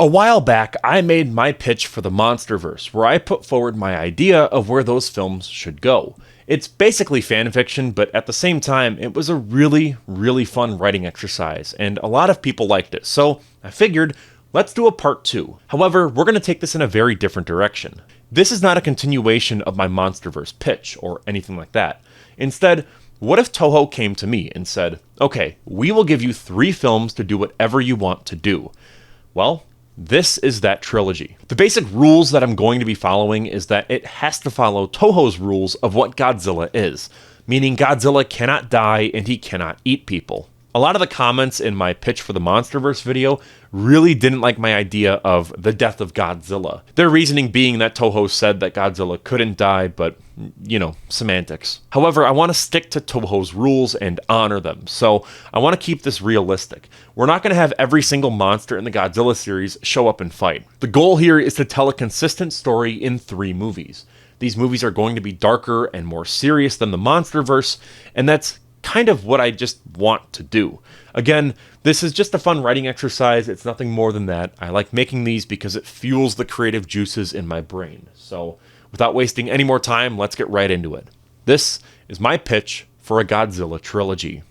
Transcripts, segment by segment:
A while back, I made my pitch for the Monsterverse, where I put forward my idea of where those films should go. It's basically fanfiction, but at the same time, it was a really fun writing exercise, and a lot of people liked it, so I figured, let's do a part 2. However, we're going to take this in a very different direction. This is not a continuation of my Monsterverse pitch, or anything like that. Instead, what if Toho came to me and said, okay, we will give you 3 films to do whatever you want to do? Well, this is that trilogy. The basic rules that I'm going to be following is that it has to follow Toho's rules of what Godzilla is, meaning Godzilla cannot die and he cannot eat people. A lot of the comments in my pitch for the Monsterverse video really didn't like my idea of the death of Godzilla. Their reasoning being that Toho said that Godzilla couldn't die, but, semantics. However, I want to stick to Toho's rules and honor them, so I want to keep this realistic. We're not going to have every single monster in the Godzilla series show up and fight. The goal here is to tell a consistent story in 3 movies. These movies are going to be darker and more serious than the Monsterverse, and that's kind of what I just want to do. Again, this is just a fun writing exercise. It's nothing more than that. I like making these because it fuels the creative juices in my brain. So without wasting any more time, let's get right into it. This is my pitch for a Godzilla trilogy.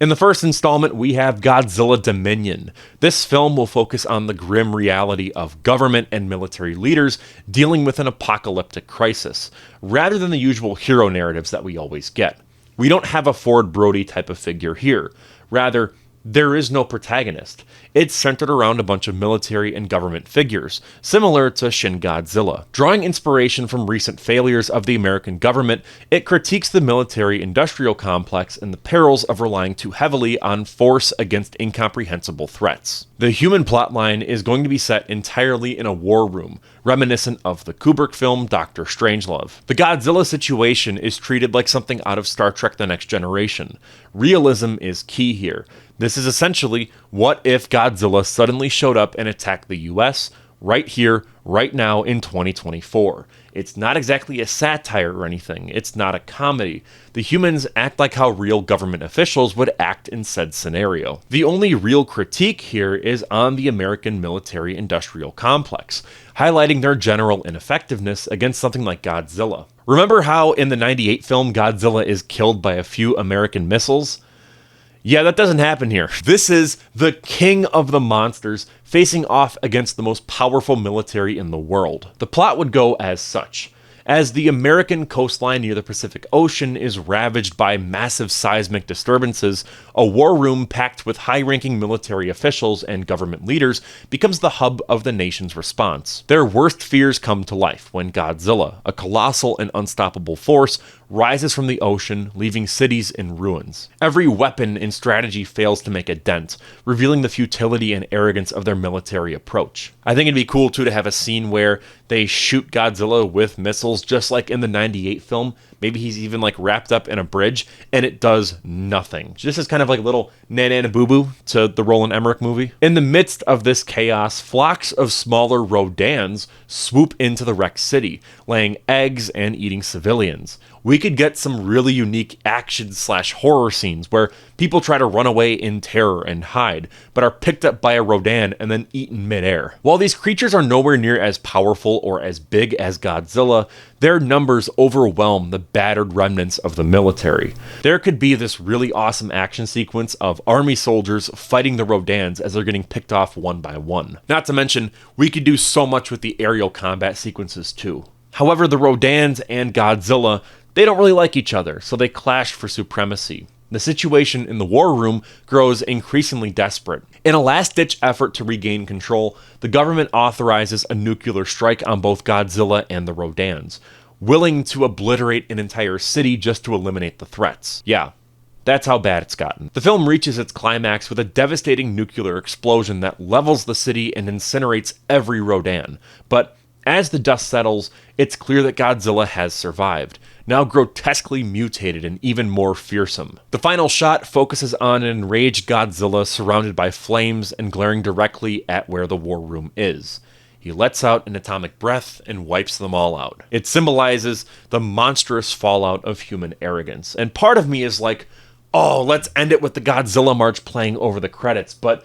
In the first installment, we have Godzilla Dominion. This film will focus on the grim reality of government and military leaders dealing with an apocalyptic crisis, rather than the usual hero narratives that we always get. We don't have a Ford Brody type of figure here. Rather, there is no protagonist. It's centered around a bunch of military and government figures, similar to Shin Godzilla. Drawing inspiration from recent failures of the American government, it critiques the military-industrial complex and the perils of relying too heavily on force against incomprehensible threats. The human plotline is going to be set entirely in a war room, reminiscent of the Kubrick film Dr. Strangelove. The Godzilla situation is treated like something out of Star Trek: The Next Generation. Realism is key here. This is essentially, what if Godzilla suddenly showed up and attacked the US right here, right now in 2024? It's not exactly a satire or anything. It's not a comedy. The humans act like how real government officials would act in said scenario. The only real critique here is on the American military-industrial complex, highlighting their general ineffectiveness against something like Godzilla. Remember how in the '98 film Godzilla is killed by a few American missiles? Yeah, that doesn't happen here. This is the king of the monsters facing off against the most powerful military in the world. The plot would go as such. As the American coastline near the Pacific Ocean is ravaged by massive seismic disturbances, a war room packed with high-ranking military officials and government leaders becomes the hub of the nation's response. Their worst fears come to life when Godzilla, a colossal and unstoppable force, rises from the ocean, leaving cities in ruins. Every weapon and strategy fails to make a dent, revealing the futility and arrogance of their military approach. I think it'd be cool too to have a scene where they shoot Godzilla with missiles just like in the '98 film. Maybe he's even like wrapped up in a bridge and it does nothing. Just as kind of like a little na-na boo-boo to the Roland Emmerich movie. In the midst of this chaos, flocks of smaller Rodans swoop into the wrecked city, laying eggs and eating civilians. We could get some really unique action/horror scenes where people try to run away in terror and hide, but are picked up by a Rodan and then eaten midair. While these creatures are nowhere near as powerful or as big as Godzilla, their numbers overwhelm the battered remnants of the military. There could be this really awesome action sequence of army soldiers fighting the Rodans as they're getting picked off one by one. Not to mention, we could do so much with the aerial combat sequences too. However, the Rodans and Godzilla, they don't really like each other, so they clash for supremacy. The situation in the war room grows increasingly desperate. In a last-ditch effort to regain control, the government authorizes a nuclear strike on both Godzilla and the Rodans, willing to obliterate an entire city just to eliminate the threats. Yeah, that's how bad it's gotten. The film reaches its climax with a devastating nuclear explosion that levels the city and incinerates every Rodan. But as the dust settles, it's clear that Godzilla has survived, now grotesquely mutated and even more fearsome. The final shot focuses on an enraged Godzilla surrounded by flames and glaring directly at where the war room is. He lets out an atomic breath and wipes them all out. It symbolizes the monstrous fallout of human arrogance. And part of me is like, oh, let's end it with the Godzilla march playing over the credits, but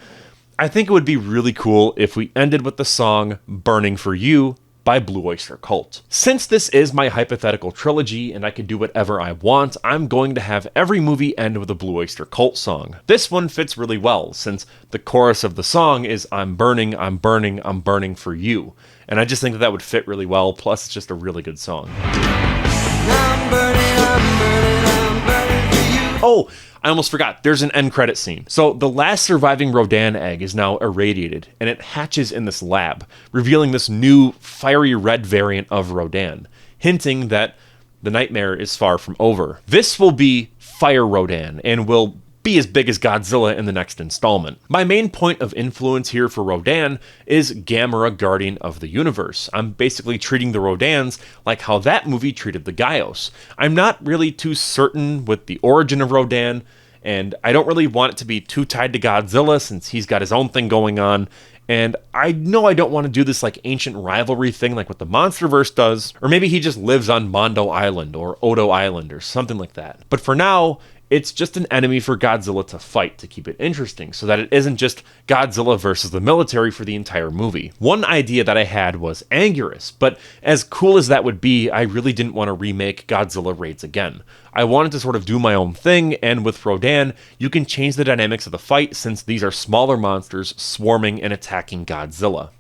I think it would be really cool if we ended with the song Burning for You by Blue Oyster Cult. Since this is my hypothetical trilogy and I can do whatever I want, I'm going to have every movie end with a Blue Oyster Cult song. This one fits really well since the chorus of the song is I'm burning, I'm burning, I'm burning for you. And I just think that would fit really well, plus it's just a really good song. I'm burning, I'm burning, I'm burning for you. Oh, I almost forgot, there's an end credit scene. So the last surviving Rodan egg is now irradiated, and it hatches in this lab, revealing this new fiery red variant of Rodan, hinting that the nightmare is far from over. This will be Fire Rodan, and will be as big as Godzilla in the next installment. My main point of influence here for Rodan is Gamera, Guardian of the Universe. I'm basically treating the Rodans like how that movie treated the Gaios. I'm not really too certain with the origin of Rodan, and I don't really want it to be too tied to Godzilla since he's got his own thing going on. And I know I don't want to do this like ancient rivalry thing like what the Monsterverse does, or maybe he just lives on Mondo Island or Odo Island or something like that. But for now, it's just an enemy for Godzilla to fight to keep it interesting, so that it isn't just Godzilla versus the military for the entire movie. One idea that I had was Anguirus, but as cool as that would be, I really didn't want to remake Godzilla raids again. I wanted to sort of do my own thing, and with Rodan, you can change the dynamics of the fight since these are smaller monsters swarming and attacking Godzilla.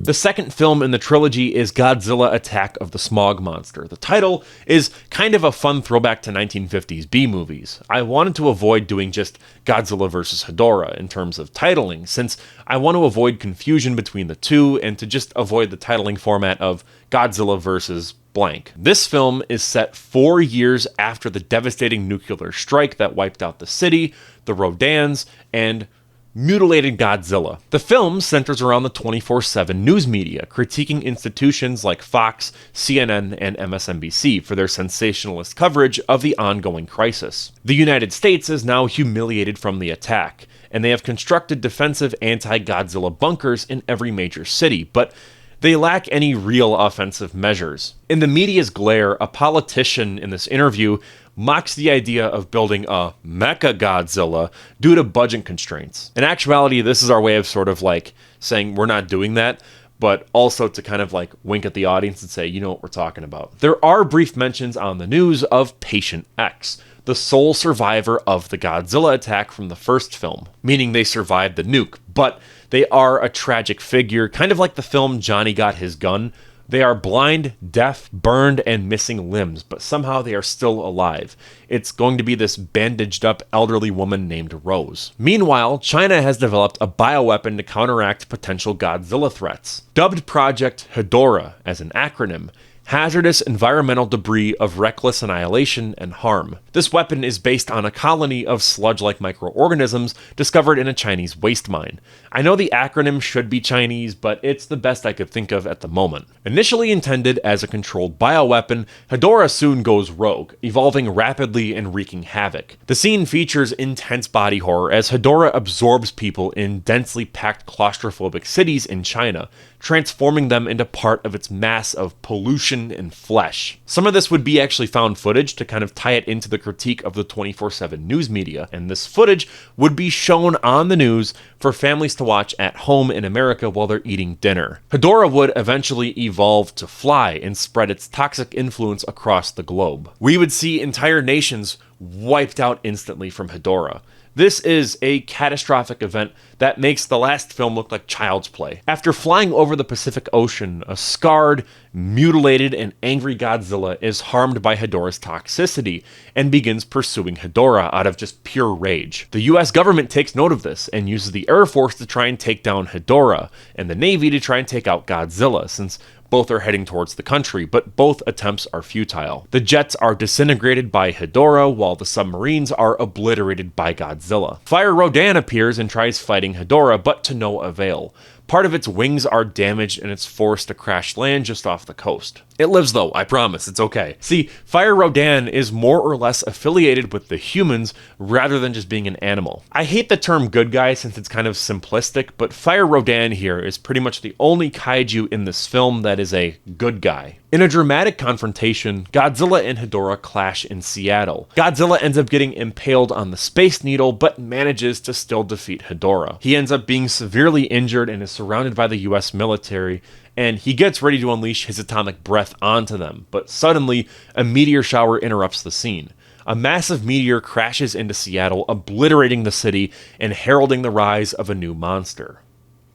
The second film in the trilogy is Godzilla Attack of the Smog Monster. The title is kind of a fun throwback to 1950s B-movies. I wanted to avoid doing just Godzilla vs. Hedorah in terms of titling, since I want to avoid confusion between the two and to just avoid the titling format of Godzilla vs. blank. This film is set 4 years after the devastating nuclear strike that wiped out the city, the Rodans, and mutilated Godzilla. The film centers around the 24/7 news media, critiquing institutions like Fox, CNN, and MSNBC for their sensationalist coverage of the ongoing crisis. The United States is now humiliated from the attack, and they have constructed defensive anti-Godzilla bunkers in every major city, but they lack any real offensive measures. In the media's glare, a politician in this interview mocks the idea of building a Mecha Godzilla due to budget constraints. In actuality, this is our way of sort of like saying we're not doing that, but also to kind of like wink at the audience and say, you know what we're talking about. There are brief mentions on the news of Patient X, the sole survivor of the Godzilla attack from the first film, meaning they survived the nuke, but they are a tragic figure, kind of like the film Johnny Got His Gun. They are blind, deaf, burned, and missing limbs, but somehow they are still alive. It's going to be this bandaged up elderly woman named Rose. Meanwhile, China has developed a bioweapon to counteract potential Godzilla threats. Dubbed Project Hedorah as an acronym, hazardous environmental debris of reckless annihilation and harm. This weapon is based on a colony of sludge-like microorganisms discovered in a Chinese waste mine. I know the acronym should be Chinese, but it's the best I could think of at the moment. Initially intended as a controlled bioweapon, Hedorah soon goes rogue, evolving rapidly and wreaking havoc. The scene features intense body horror as Hedorah absorbs people in densely packed claustrophobic cities in China, transforming them into part of its mass of pollution and flesh. Some of this would be actually found footage to kind of tie it into the critique of the 24/7 news media, and this footage would be shown on the news for families to watch at home in America while they're eating dinner. Hedorah would eventually evolve to fly and spread its toxic influence across the globe. We would see entire nations wiped out instantly from Hedorah. This is a catastrophic event that makes the last film look like child's play. After flying over the Pacific Ocean, a scarred, mutilated, and angry Godzilla is harmed by Hedorah's toxicity and begins pursuing Hedorah out of just pure rage. The US government takes note of this and uses the Air Force to try and take down Hedorah, and the Navy to try and take out Godzilla, since both are heading towards the country, but both attempts are futile. The jets are disintegrated by Hedorah, while the submarines are obliterated by Godzilla. Fire Rodan appears and tries fighting Hedorah, but to no avail. Part of its wings are damaged and it's forced to crash land just off the coast. It lives though, I promise, it's okay. See, Fire Rodan is more or less affiliated with the humans rather than just being an animal. I hate the term good guy since it's kind of simplistic, but Fire Rodan here is pretty much the only kaiju in this film that is a good guy. In a dramatic confrontation, Godzilla and Hedorah clash in Seattle. Godzilla ends up getting impaled on the Space Needle, but manages to still defeat Hedorah. He ends up being severely injured and is surrounded by the US military, and he gets ready to unleash his atomic breath onto them, but suddenly, a meteor shower interrupts the scene. A massive meteor crashes into Seattle, obliterating the city and heralding the rise of a new monster.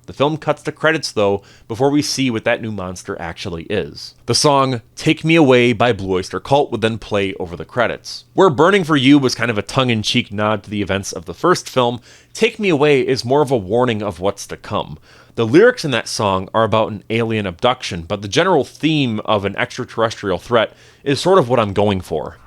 The film cuts to credits, though, before we see what that new monster actually is. The song Take Me Away by Blue Oyster Cult would then play over the credits. Where Burning for You was kind of a tongue-in-cheek nod to the events of the first film, Take Me Away is more of a warning of what's to come. The lyrics in that song are about an alien abduction, but the general theme of an extraterrestrial threat is sort of what I'm going for.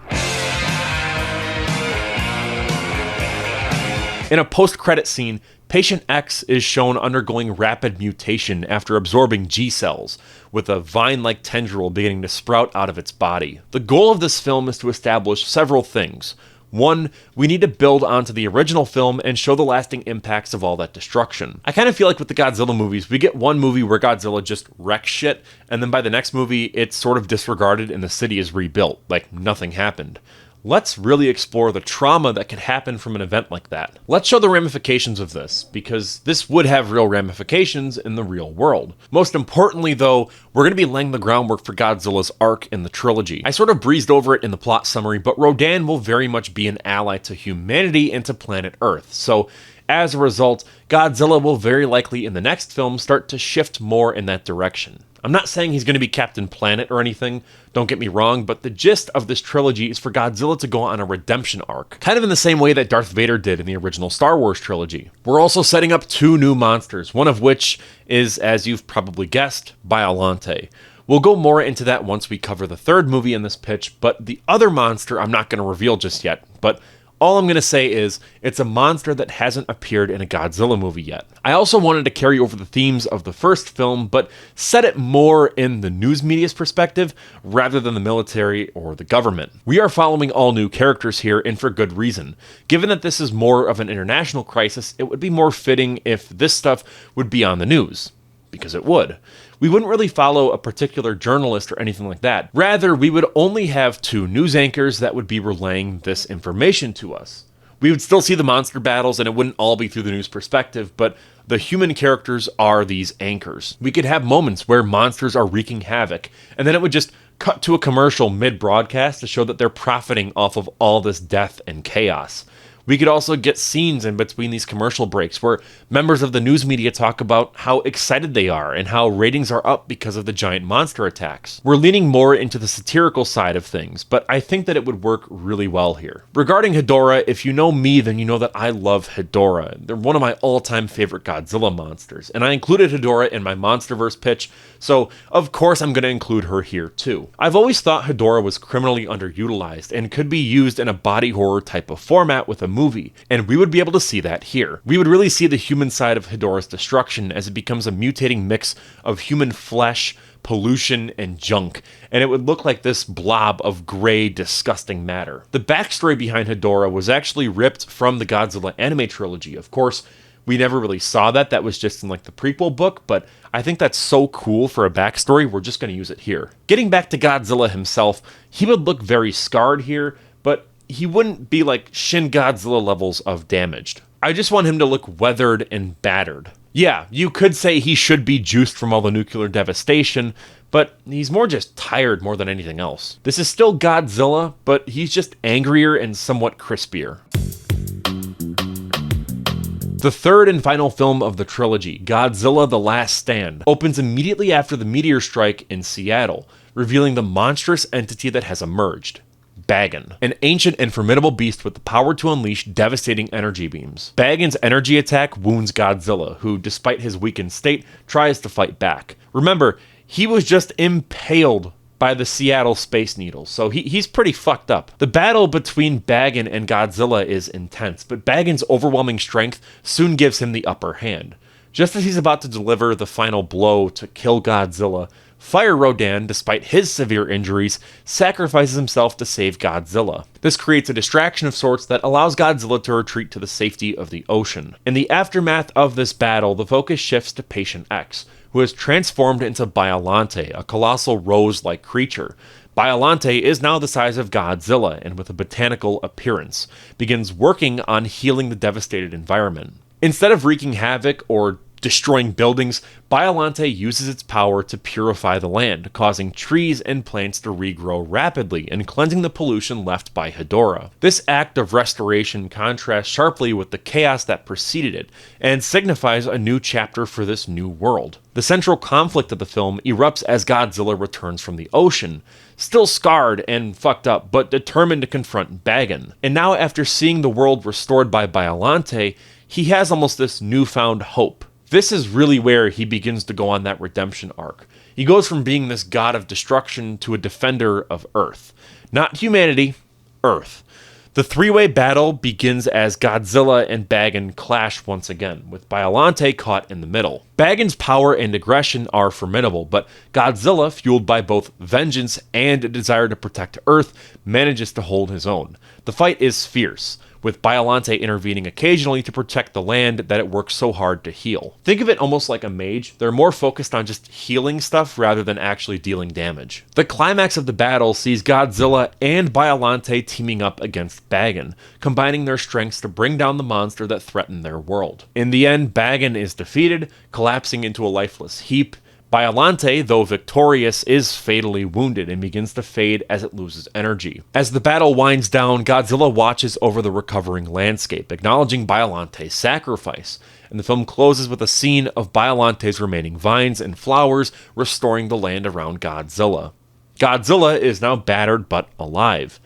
In a post-credit scene, Patient X is shown undergoing rapid mutation after absorbing G cells, with a vine-like tendril beginning to sprout out of its body. The goal of this film is to establish several things. One, we need to build onto the original film and show the lasting impacts of all that destruction. I kind of feel like with the Godzilla movies, we get one movie where Godzilla just wrecks shit, and then by the next movie, it's sort of disregarded and the city is rebuilt, like nothing happened. Let's really explore the trauma that could happen from an event like that. Let's show the ramifications of this, because this would have real ramifications in the real world. Most importantly, though, we're going to be laying the groundwork for Godzilla's arc in the trilogy. I sort of breezed over it in the plot summary, but Rodan will very much be an ally to humanity and to planet Earth, so as a result, Godzilla will very likely in the next film start to shift more in that direction. I'm not saying he's going to be Captain Planet or anything, don't get me wrong, but the gist of this trilogy is for Godzilla to go on a redemption arc, kind of in the same way that Darth Vader did in the original Star Wars trilogy. We're also setting up two new monsters, one of which is, as you've probably guessed, Biollante. We'll go more into that once we cover the third movie in this pitch, but the other monster I'm not going to reveal just yet, but all I'm going to say is, it's a monster that hasn't appeared in a Godzilla movie yet. I also wanted to carry over the themes of the first film, but set it more in the news media's perspective, rather than the military or the government. We are following all new characters here, and for good reason. Given that this is more of an international crisis, it would be more fitting if this stuff would be on the news. Because it would. We wouldn't really follow a particular journalist or anything like that. Rather, we would only have two news anchors that would be relaying this information to us. We would still see the monster battles and it wouldn't all be through the news perspective, but the human characters are these anchors. We could have moments where monsters are wreaking havoc, and then it would just cut to a commercial mid-broadcast to show that they're profiting off of all this death and chaos. We could also get scenes in between these commercial breaks where members of the news media talk about how excited they are and how ratings are up because of the giant monster attacks. We're leaning more into the satirical side of things, but I think that it would work really well here. Regarding Hedorah, if you know me, then you know that I love Hedorah. They're one of my all-time favorite Godzilla monsters, and I included Hedorah in my Monsterverse pitch, so of course I'm going to include her here too. I've always thought Hedorah was criminally underutilized and could be used in a body horror type of format with a movie, and we would be able to see that here. We would really see the human side of Hedorah's destruction as it becomes a mutating mix of human flesh, pollution, and junk, and it would look like this blob of gray, disgusting matter. The backstory behind Hedorah was actually ripped from the Godzilla anime trilogy. Of course, we never really saw that. That was just in like the prequel book, but I think that's so cool for a backstory, we're just going to use it here. Getting back to Godzilla himself, he would look very scarred here, but he wouldn't be like Shin Godzilla levels of damaged. I just want him to look weathered and battered. Yeah, you could say he should be juiced from all the nuclear devastation, but he's more just tired more than anything else. This is still Godzilla, but he's just angrier and somewhat crispier. The third and final film of the trilogy, Godzilla The Last Stand, opens immediately after the meteor strike in Seattle, revealing the monstrous entity that has emerged. Bagan, an ancient and formidable beast with the power to unleash devastating energy beams. Bagan's energy attack wounds Godzilla, who, despite his weakened state, tries to fight back. Remember, he was just impaled by the Seattle Space Needle, so he's pretty fucked up. The battle between Bagan and Godzilla is intense, but Bagan's overwhelming strength soon gives him the upper hand. Just as he's about to deliver the final blow to kill Godzilla, Fire Rodan, despite his severe injuries, sacrifices himself to save Godzilla. This creates a distraction of sorts that allows Godzilla to retreat to the safety of the ocean. In the aftermath of this battle, the focus shifts to Patient X, who is transformed into Biollante, a colossal rose-like creature. Biollante is now the size of Godzilla and with a botanical appearance, begins working on healing the devastated environment. Instead of wreaking havoc or destroying buildings, Biollante uses its power to purify the land, causing trees and plants to regrow rapidly and cleansing the pollution left by Hedorah. This act of restoration contrasts sharply with the chaos that preceded it, and signifies a new chapter for this new world. The central conflict of the film erupts as Godzilla returns from the ocean, still scarred and fucked up, but determined to confront Bagan. And now, after seeing the world restored by Biollante, he has almost this newfound hope. This is really where he begins to go on that redemption arc. He goes from being this god of destruction to a defender of Earth. Not humanity, Earth. The three-way battle begins as Godzilla and Bagan clash once again, with Biollante caught in the middle. Bagan's power and aggression are formidable, but Godzilla, fueled by both vengeance and a desire to protect Earth, manages to hold his own. The fight is fierce, with Biollante intervening occasionally to protect the land that it works so hard to heal. Think of it almost like a mage. They're more focused on just healing stuff rather than actually dealing damage. The climax of the battle sees Godzilla and Biollante teaming up against Bagan, combining their strengths to bring down the monster that threatened their world. In the end, Bagan is defeated, collapsing into a lifeless heap. Biollante, though victorious, is fatally wounded and begins to fade as it loses energy. As the battle winds down, Godzilla watches over the recovering landscape, acknowledging Biollante's sacrifice, and the film closes with a scene of Biollante's remaining vines and flowers restoring the land around Godzilla. Godzilla is now battered but alive.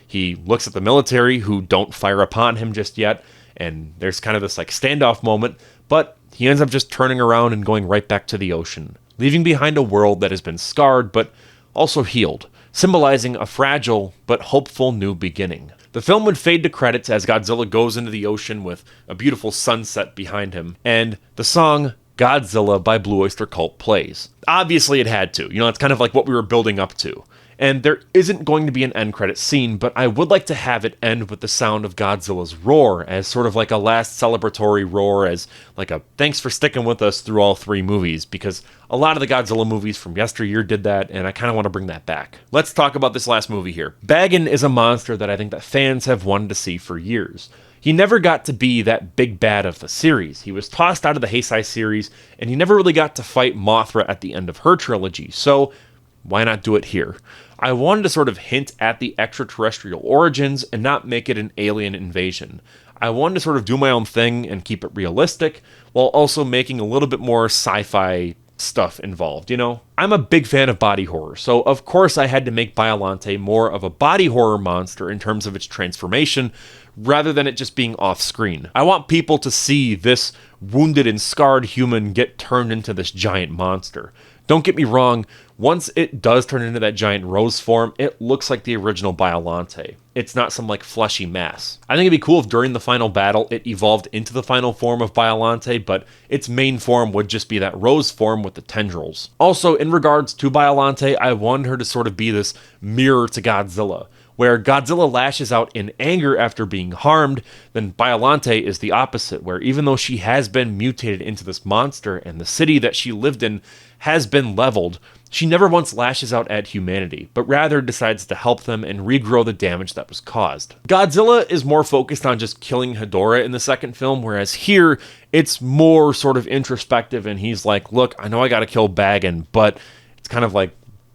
He looks at the military, who don't fire upon him just yet, and there's kind of this standoff moment, but he ends up just turning around and going right back to the ocean, leaving behind a world that has been scarred but also healed, symbolizing a fragile but hopeful new beginning. The film would fade to credits as Godzilla goes into the ocean with a beautiful sunset behind him, and the song Godzilla by Blue Oyster Cult plays. Obviously it had to, it's kind of like what we were building up to. And there isn't going to be an end credit scene, but I would like to have it end with the sound of Godzilla's roar as sort of like a last celebratory roar, as like a thanks for sticking with us through all three movies, because a lot of the Godzilla movies from yesteryear did that, and I kind of want to bring that back. Let's talk about this last movie here. Bagan is a monster that I think that fans have wanted to see for years. He never got to be that big bad of the series. He was tossed out of the Heisei series, and he never really got to fight Mothra at the end of her trilogy, so why not do it here? I wanted to sort of hint at the extraterrestrial origins and not make it an alien invasion. I wanted to sort of do my own thing and keep it realistic, while also making a little bit more sci-fi stuff involved, I'm a big fan of body horror, so of course I had to make Biollante more of a body horror monster in terms of its transformation, rather than it just being off-screen. I want people to see this wounded and scarred human get turned into this giant monster. Don't get me wrong, once it does turn into that giant rose form, it looks like the original Biollante. It's not some fleshy mass. I think it'd be cool if during the final battle it evolved into the final form of Biollante, but its main form would just be that rose form with the tendrils. Also, in regards to Biollante, I wanted her to sort of be this mirror to Godzilla, where Godzilla lashes out in anger after being harmed, then Biollante is the opposite, where even though she has been mutated into this monster and the city that she lived in has been leveled, she never once lashes out at humanity, but rather decides to help them and regrow the damage that was caused. Godzilla is more focused on just killing Hedorah in the second film, whereas here, it's more sort of introspective, and he's like, look, I know I gotta kill Bagan, but it's kind of like,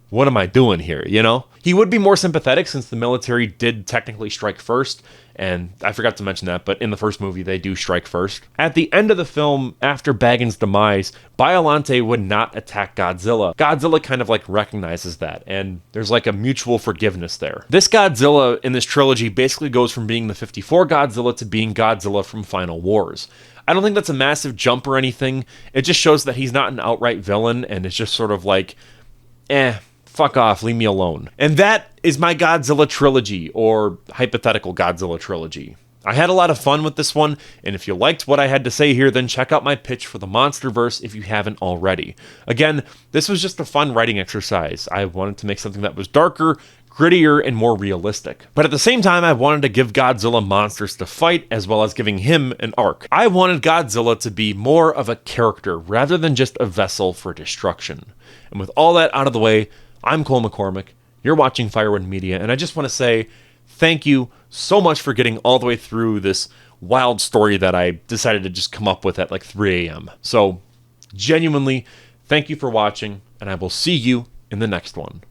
what am I doing here, He would be more sympathetic since the military did technically strike first, and I forgot to mention that, but in the first movie, they do strike first. At the end of the film, after Bagan's demise, Biollante would not attack Godzilla. Godzilla kind of recognizes that, and there's a mutual forgiveness there. This Godzilla in this trilogy basically goes from being the 54 Godzilla to being Godzilla from Final Wars. I don't think that's a massive jump or anything. It just shows that he's not an outright villain, and it's just sort of fuck off, leave me alone. And that is my Godzilla trilogy, or hypothetical Godzilla trilogy. I had a lot of fun with this one, and if you liked what I had to say here, then check out my pitch for the Monsterverse if you haven't already. Again, this was just a fun writing exercise. I wanted to make something that was darker, grittier, and more realistic. But at the same time, I wanted to give Godzilla monsters to fight, as well as giving him an arc. I wanted Godzilla to be more of a character, rather than just a vessel for destruction. And with all that out of the way, I'm Cole McCormick, you're watching Firewood Media, and I just want to say thank you so much for getting all the way through this wild story that I decided to just come up with at like 3 a.m. So, genuinely, thank you for watching, and I will see you in the next one.